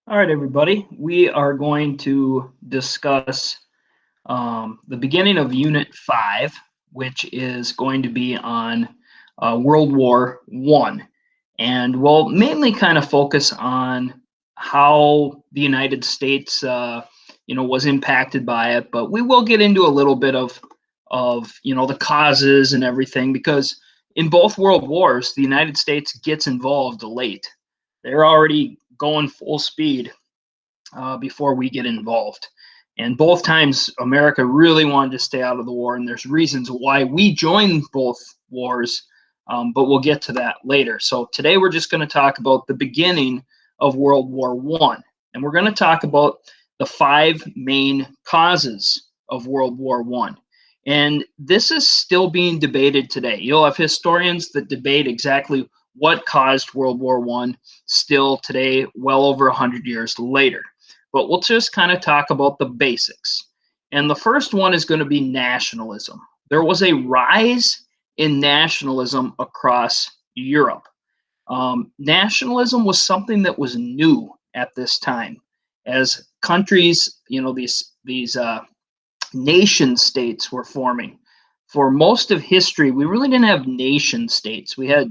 All right, everybody. We are going to discuss the beginning of Unit 5, which is going to be on World War One, and we'll mainly kind of focus on how the United States, was impacted by it. But we will get into a little bit of the causes and everything, because in both World Wars, the United States gets involved late. They're already going full speed before we get involved. And both times, America really wanted to stay out of the war, and there's reasons why we joined both wars, but we'll get to that later. So today we're just going to talk about the beginning of World War One, and we're going to talk about the five main causes of World War One. And this is still being debated today. You'll have historians that debate exactly what caused World War One still today, well over 100 years later. But we'll just kind of talk about the basics. And the first one is going to be nationalism. There was a rise in nationalism across Europe. Nationalism was something that was new at this time, as countries, these nation states were forming. For most of history, we really didn't have nation states. We had,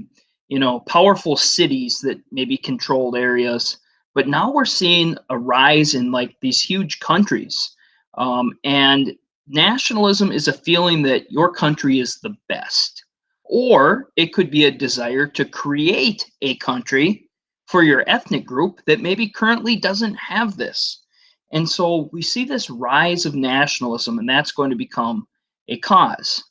powerful cities that maybe controlled areas, but now we're seeing a rise in like these huge countries. And nationalism is a feeling that your country is the best. Or it could be a desire to create a country for your ethnic group that maybe currently doesn't have this. And so we see this rise of nationalism, and that's going to become a cause.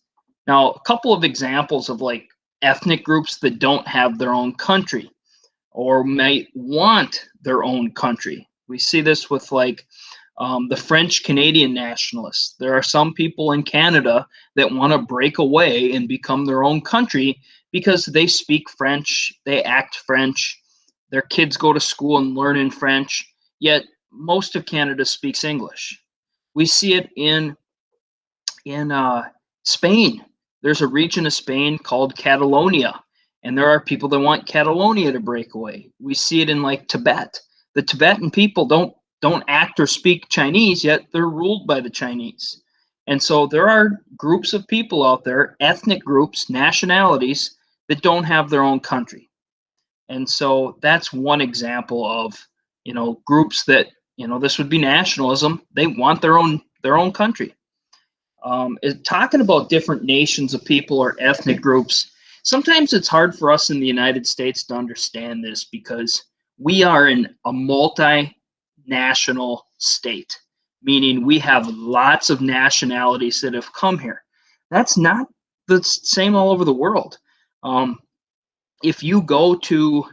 Now, a couple of examples of like ethnic groups that don't have their own country or might want their own country. We see this with like the French Canadian nationalists. There are some people in Canada that want to break away and become their own country because they speak French, they act French, their kids go to school and learn in French, yet most of Canada speaks English. We see it in Spain. There's a region of Spain called Catalonia, and there are people that want Catalonia to break away. We see it in like Tibet. The Tibetan people don't act or speak Chinese, yet they're ruled by the Chinese. And so there are groups of people out there, ethnic groups, nationalities, that don't have their own country. And so that's one example of, groups that, this would be nationalism. They want their own country. Talking about different nations of people or ethnic groups, sometimes it's hard for us in the United States to understand this because we are in a multinational state, meaning we have lots of nationalities that have come here. That's not the same all over the world. If you go to,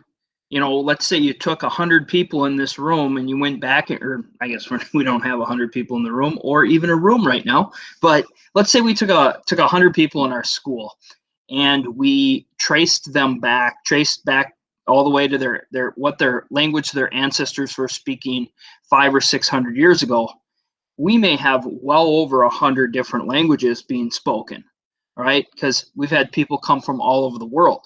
let's say you took 100 people in this room and you went back, or I guess we don't have 100 people in the room or even a room right now, but let's say we took 100 people in our school and we traced back all the way to their language their ancestors were speaking 500 or 600 years ago. We may have well over 100 different languages being spoken, right? Because we've had people come from all over the world.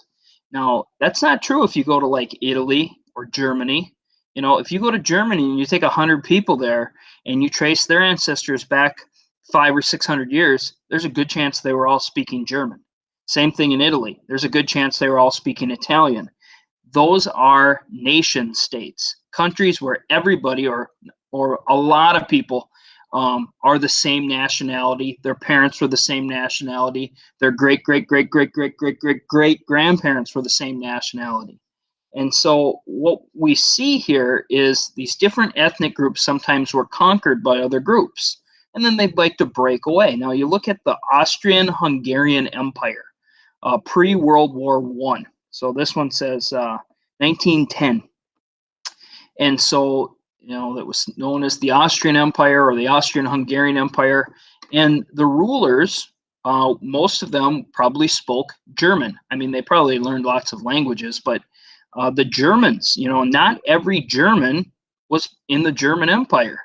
Now, that's not true if you go to like Italy or Germany. If you go to Germany and you take 100 people there and you trace their ancestors back 500 or 600 years, there's a good chance they were all speaking German. Same thing in Italy. There's a good chance they were all speaking Italian. Those are nation states, countries where everybody or a lot of people are the same nationality. Their parents were the same nationality. Their great, great, great, great, great, great, great, great grandparents were the same nationality. And so what we see here is these different ethnic groups sometimes were conquered by other groups, and then they'd like to break away. Now you look at the Austrian Hungarian Empire, pre-World War One. So this one says 1910. And so that was known as the Austrian Empire or the Austrian Hungarian Empire. And the rulers, most of them probably spoke German. I mean, they probably learned lots of languages, but the Germans, not every German was in the German Empire.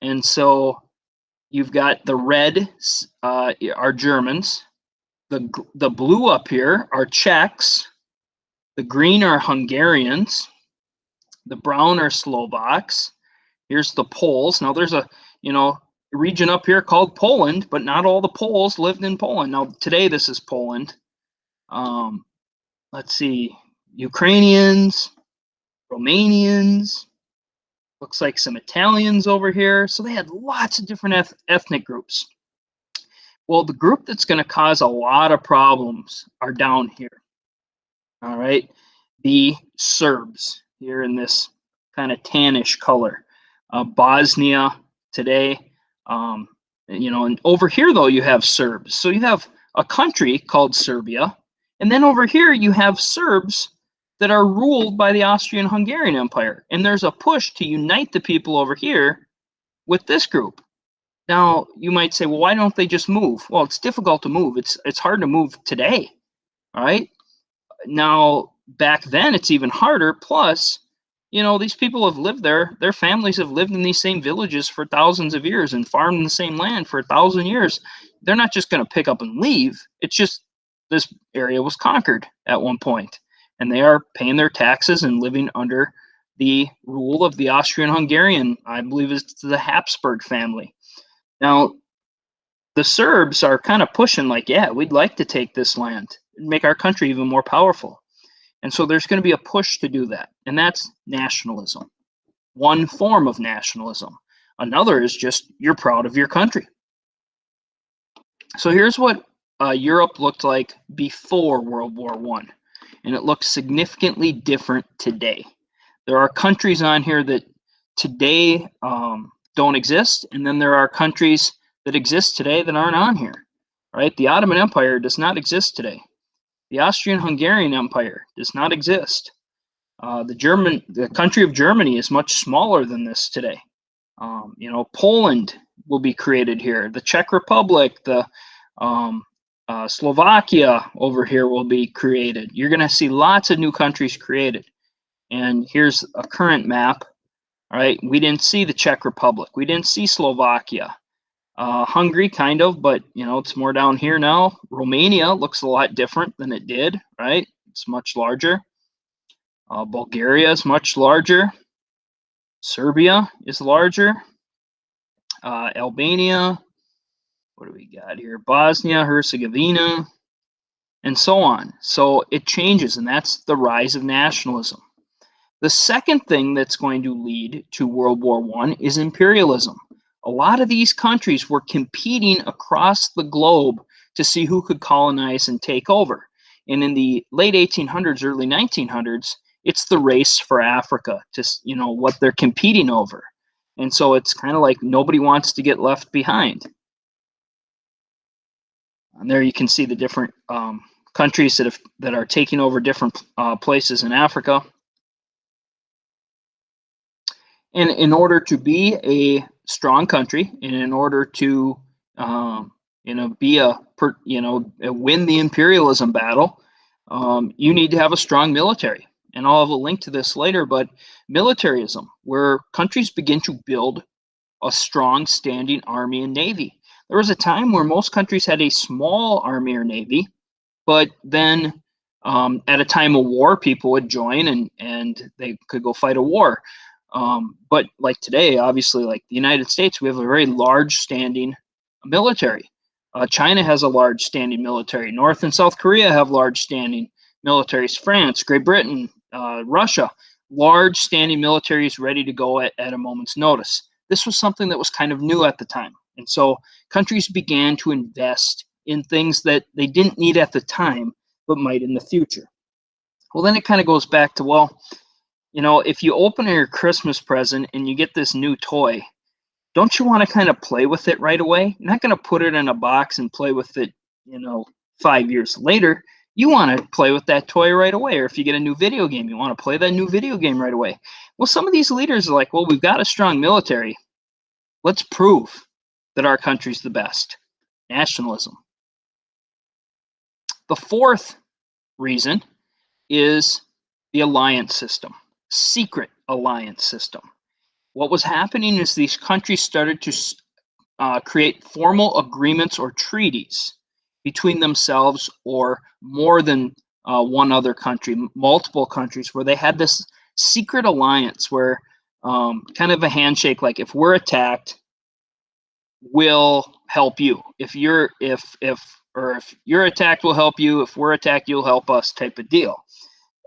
And so you've got the red are Germans, the blue up here are Czechs, the green are Hungarians, The brown are Slovaks. Here's the Poles. Now there's a, region up here called Poland, but not all the Poles lived in Poland. Now today this is Poland. Let's see, Ukrainians, Romanians, looks like some Italians over here. So they had lots of different ethnic groups. Well, the group that's going to cause a lot of problems are down here. All right, the Serbs here in this kind of tannish color. Bosnia today, and over here though you have Serbs. So you have a country called Serbia, and then over here you have Serbs that are ruled by the Austrian-Hungarian Empire. And there's a push to unite the people over here with this group. Now, you might say, well, why don't they just move? Well, it's difficult to move. It's hard to move today, all right? Now, back then, it's even harder. Plus, these people have lived there. Their families have lived in these same villages for thousands of years and farmed the same land for 1,000 years. They're not just going to pick up and leave. It's just this area was conquered at one point, and they are paying their taxes and living under the rule of the Austrian-Hungarian, I believe it's the Habsburg family. Now, the Serbs are kind of pushing like, yeah, we'd like to take this land and make our country even more powerful. And so there's going to be a push to do that. And that's nationalism. One form of nationalism. Another is just you're proud of your country. So here's what Europe looked like before World War I. And it looks significantly different today. There are countries on here that today don't exist, and then there are countries that exist today that aren't on here, right? The Ottoman Empire does not exist today. The Austrian-Hungarian Empire does not exist. The country of Germany is much smaller than this today. Poland will be created here. The Czech Republic, the Slovakia over here will be created. You're going to see lots of new countries created. And here's a current map. All right, we didn't see the Czech Republic. We didn't see Slovakia. Hungary, kind of, but it's more down here now. Romania looks a lot different than it did, right? It's much larger. Bulgaria is much larger. Serbia is larger. Albania. What do we got here? Bosnia, Herzegovina, and so on. So it changes, and that's the rise of nationalism. The second thing that's going to lead to World War I is imperialism. A lot of these countries were competing across the globe to see who could colonize and take over. And in the late 1800s, early 1900s, it's the race for Africa to, what they're competing over. And so it's kind of like nobody wants to get left behind. And there you can see the different countries that are taking over different places in Africa. And in order to be a strong country, and in order to win the imperialism battle, you need to have a strong military. And I'll have a link to this later, but militarism, where countries begin to build a strong standing army and navy. There was a time where most countries had a small army or navy, but then at a time of war, people would join and they could go fight a war. But like today, obviously, like the United States, we have a very large standing military. China has a large standing military. North and South Korea have large standing militaries. France, Great Britain, Russia, large standing militaries ready to go at a moment's notice. This was something that was kind of new at the time. And so countries began to invest in things that they didn't need at the time, but might in the future. Well, then it kind of goes back to, well, if you open your Christmas present and you get this new toy, don't you want to kind of play with it right away? You're not going to put it in a box and play with it, 5 years later. You want to play with that toy right away. Or if you get a new video game, you want to play that new video game right away. Well, some of these leaders are like, well, we've got a strong military. Let's prove that our country's the best. Nationalism. The fourth reason is the alliance system, secret alliance system. What was happening is these countries started to create formal agreements or treaties between themselves or more than one other country, multiple countries, where they had this secret alliance where kind of a handshake, like if we're attacked, we'll help you. If you're attacked, we'll help you. If we're attacked, you'll help us, type of deal.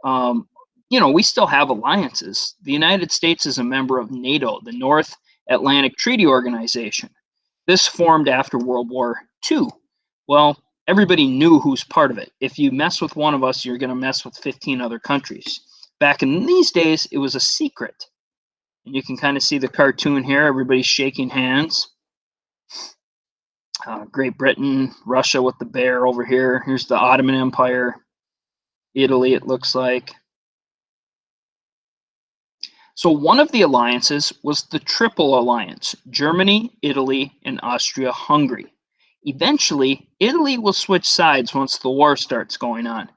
We still have alliances. The United States is a member of NATO, the North Atlantic Treaty Organization. This formed after World War II. Well, everybody knew who's part of it. If you mess with one of us, you're going to mess with 15 other countries. Back in these days, it was a secret. And you can kind of see the cartoon here. Everybody's shaking hands. Great Britain, Russia with the bear over here. Here's the Ottoman Empire. Italy, it looks like. So one of the alliances was the Triple Alliance: Germany, Italy, and Austria-Hungary. Eventually, Italy will switch sides once the war starts going on.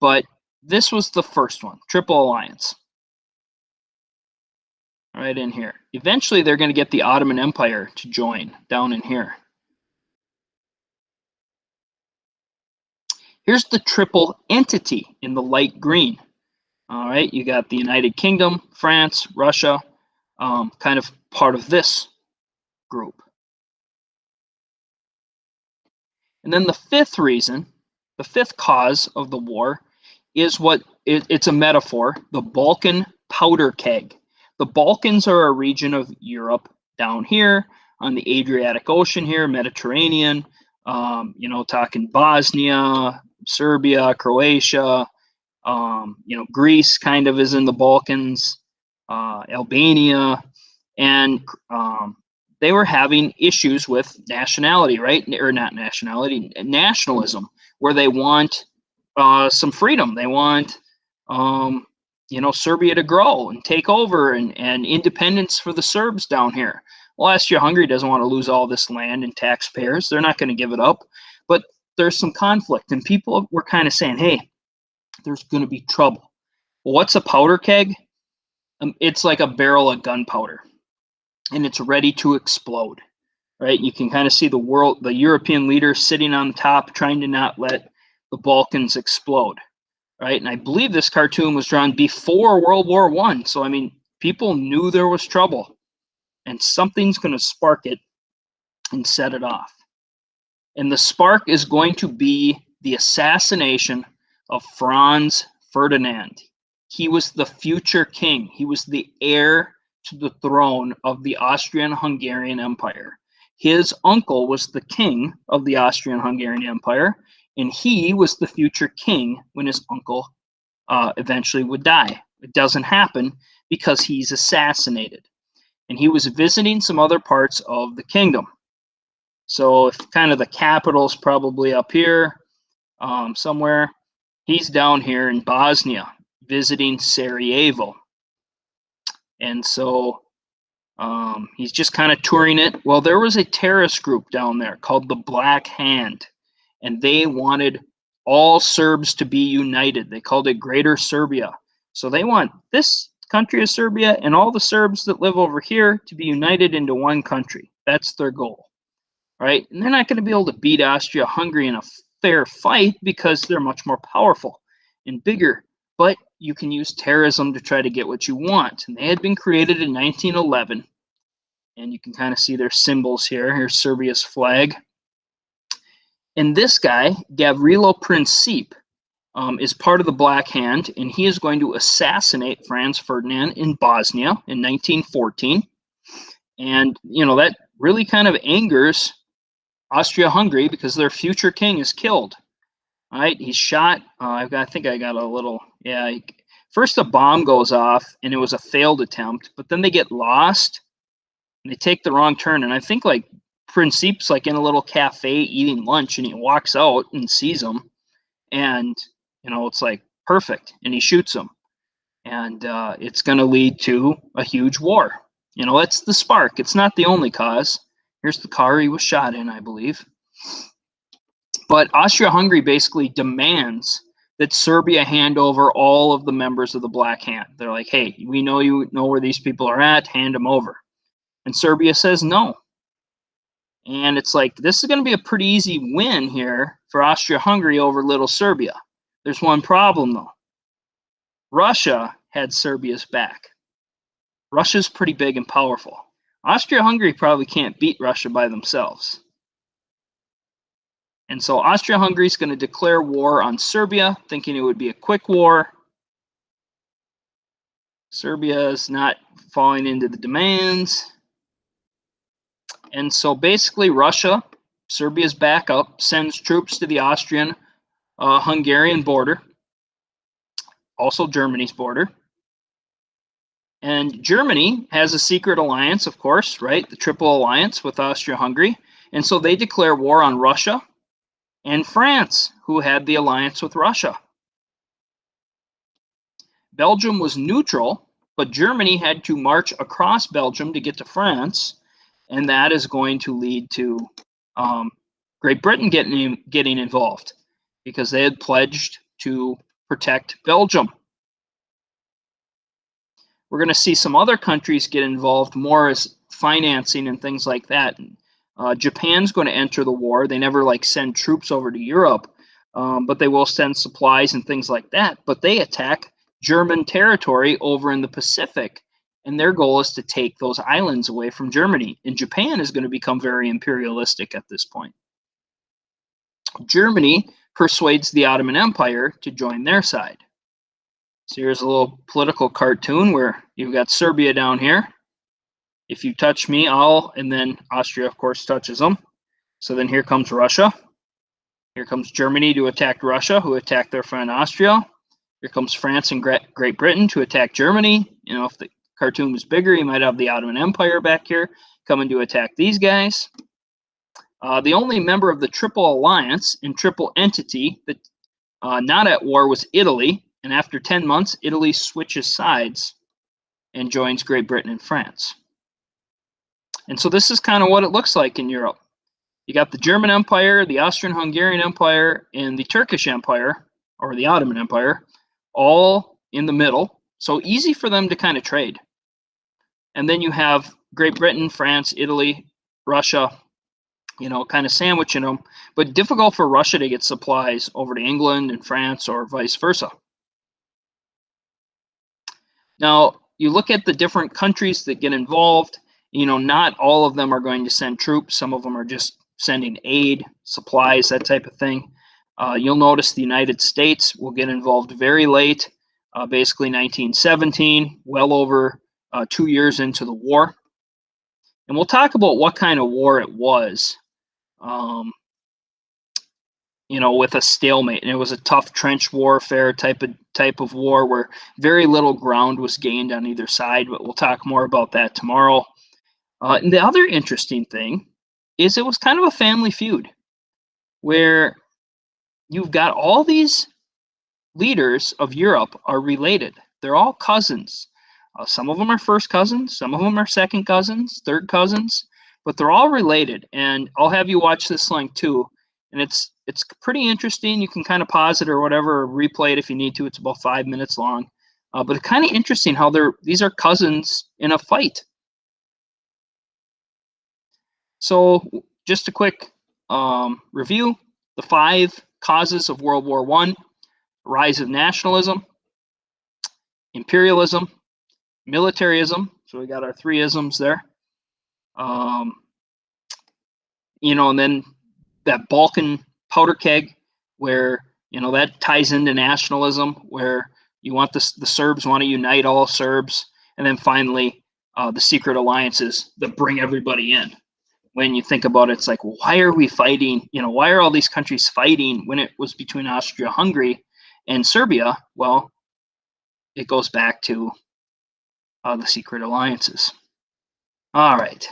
But this was the first one, Triple Alliance. Right in here. Eventually, they're going to get the Ottoman Empire to join down in here. Here's the triple entity in the light green. All right, you got the United Kingdom, France, Russia, kind of part of this group. And then the fifth reason, the fifth cause of the war is it's a metaphor, the Balkan Powder Keg. The Balkans are a region of Europe down here on the Adriatic Ocean here, Mediterranean, talking Bosnia, Serbia, Croatia, Greece kind of is in the Balkans, Albania, and they were having issues with nationality, right? Or not nationality, nationalism, where they want some freedom. They want, Serbia to grow and take over and independence for the Serbs down here. Well, Austria-Hungary doesn't want to lose all this land and taxpayers. They're not going to give it up. But there's some conflict, and people were kind of saying, hey, there's going to be trouble. Well, what's a powder keg? It's like a barrel of gunpowder, and it's ready to explode, right? You can kind of see the European leaders sitting on top, trying to not let the Balkans explode, right? And I believe this cartoon was drawn before World War I. So, I mean, people knew there was trouble, and something's going to spark it and set it off. And the spark is going to be the assassination of Franz Ferdinand. He was the future king. He was the heir to the throne of the Austrian-Hungarian Empire. His uncle was the king of the Austrian-Hungarian Empire, and he was the future king when his uncle eventually would die. It doesn't happen because he's assassinated. And he was visiting some other parts of the kingdom. So if kind of the capital's probably up here somewhere, he's down here in Bosnia visiting Sarajevo. And so he's just kind of touring it. Well, there was a terrorist group down there called the Black Hand, and they wanted all Serbs to be united. They called it Greater Serbia. So they want this country of Serbia and all the Serbs that live over here to be united into one country. That's their goal, right? And they're not going to be able to beat Austria-Hungary in a fair fight because they're much more powerful and bigger. But you can use terrorism to try to get what you want. And they had been created in 1911. And you can kind of see their symbols here. Here's Serbia's flag. And this guy, Gavrilo Princip, is part of the Black Hand, and he is going to assassinate Franz Ferdinand in Bosnia in 1914. And, that really kind of angers Austria-Hungary because their future king is killed. All right, he's shot. I think I got a little, yeah. First, a bomb goes off, and it was a failed attempt, but then they get lost, and they take the wrong turn. And I think, like, Princip's, like, in a little cafe eating lunch, and he walks out and sees them, and, it's like, perfect, and he shoots him. And it's going to lead to a huge war. That's the spark. It's not the only cause. Here's the car he was shot in, I believe. But Austria-Hungary basically demands that Serbia hand over all of the members of the Black Hand. They're like, hey, we know you know where these people are at, hand them over. And Serbia says no. And it's like, this is going to be a pretty easy win here for Austria-Hungary over little Serbia. There's one problem, though. Russia had Serbia's back. Russia's pretty big and powerful. Austria-Hungary probably can't beat Russia by themselves. And so Austria-Hungary is going to declare war on Serbia, thinking it would be a quick war. Serbia is not falling into the demands. And so basically Russia, Serbia's backup, sends troops to the Austrian-Hungarian border, also Germany's border. And Germany has a secret alliance, of course, right? The Triple Alliance with Austria-Hungary. And so they declare war on Russia and France, who had the alliance with Russia. Belgium was neutral, but Germany had to march across Belgium to get to France, and that is going to lead to Great Britain getting involved because they had pledged to protect Belgium. We're going to see some other countries get involved more as financing and things like that. Japan's going to enter the war. They never send troops over to Europe, but they will send supplies and things like that. But they attack German territory over in the Pacific, and their goal is to take those islands away from Germany. And Japan is going to become very imperialistic at this point. Germany persuades the Ottoman Empire to join their side. So here's a little political cartoon where you've got Serbia down here. If you touch me, and then Austria, of course, touches them. So then here comes Russia. Here comes Germany to attack Russia, who attacked their friend Austria. Here comes France and Great Britain to attack Germany. You know, if the cartoon was bigger, you might have the Ottoman Empire back here coming to attack these guys. The only member of the Triple Alliance and Triple Entity that not at war was Italy. And after 10 months, Italy switches sides and joins Great Britain and France. And so this is kind of what it looks like in Europe. You got the German Empire, the Austrian-Hungarian Empire, and the Turkish Empire, or the Ottoman Empire, all in the middle. So easy for them to kind of trade. And then you have Great Britain, France, Italy, Russia, kind of sandwiching them, but difficult for Russia to get supplies over to England and France or vice versa. Now, you look at the different countries that get involved, not all of them are going to send troops. Some of them are just sending aid, supplies, that type of thing. You'll notice the United States will get involved very late, basically 1917, well over 2 years into the war. And we'll talk about what kind of war it was, with a stalemate. And it was a tough trench warfare type of war where very little ground was gained on either side, but we'll talk more about that tomorrow. And the other interesting thing is it was kind of a family feud where you've got all these leaders of Europe are related. They're all cousins. Some of them are first cousins, some of them are second cousins, third cousins, but they're all related. And I'll have you watch this link too. And it's pretty interesting. You can kind of pause it or whatever, or replay it if you need to. It's about 5 minutes long. But it's kind of interesting how these are cousins in a fight. So just a quick review. The 5 causes of World War I: rise of nationalism, imperialism, militarism. So we got our 3 isms there. And then that Balkan Powder Keg, where that ties into nationalism, where you want the Serbs want to unite all Serbs, and then finally the secret alliances that bring everybody in. When you think about it, it's like, why are we fighting? Why are all these countries fighting when it was between Austria-Hungary and Serbia? Well, it goes back to the secret alliances. All right.